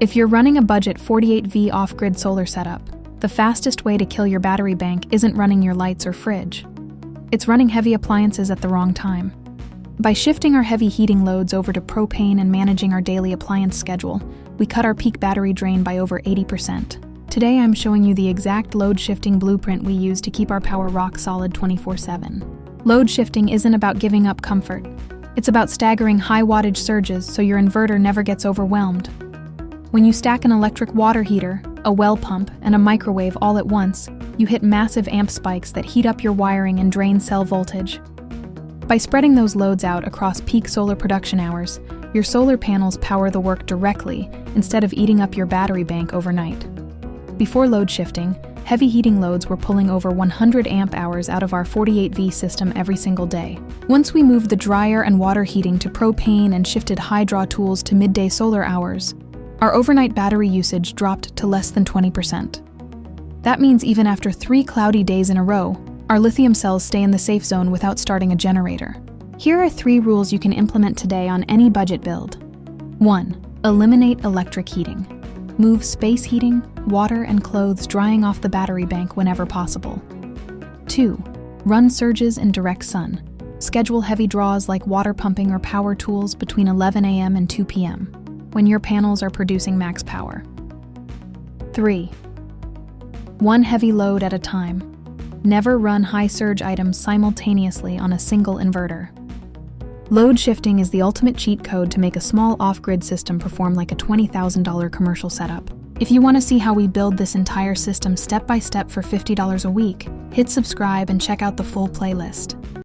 If you're running a budget 48V off-grid solar setup, the fastest way to kill your battery bank isn't running your lights or fridge. It's running heavy appliances at the wrong time. By shifting our heavy heating loads over to propane and managing our daily appliance schedule, we cut our peak battery drain by over 80%. Today I'm showing you the exact load shifting blueprint we use to keep our power rock solid 24/7. Load shifting isn't about giving up comfort. It's about staggering high wattage surges so your inverter never gets overwhelmed. When you stack an electric water heater, a well pump, and a microwave all at once, you hit massive amp spikes that heat up your wiring and drain cell voltage. By spreading those loads out across peak solar production hours, your solar panels power the work directly instead of eating up your battery bank overnight. Before load shifting, heavy heating loads were pulling over 100 amp hours out of our 48V system every single day. Once we moved the dryer and water heating to propane and shifted high draw tools to midday solar hours, our overnight battery usage dropped to less than 20%. That means even after 3 cloudy days in a row, our lithium cells stay in the safe zone without starting a generator. Here are 3 rules you can implement today on any budget build. 1. Eliminate electric heating. Move space heating, water, and clothes drying off the battery bank whenever possible. 2. Run surges in direct sun. Schedule heavy draws like water pumping or power tools between 11 a.m. and 2 p.m. when your panels are producing max power. 3. One heavy load at a time. Never run high surge items simultaneously on a single inverter. Load shifting is the ultimate cheat code to make a small off-grid system perform like a $20,000 commercial setup. If you want to see how we build this entire system step by step for $50 a week, hit subscribe and check out the full playlist.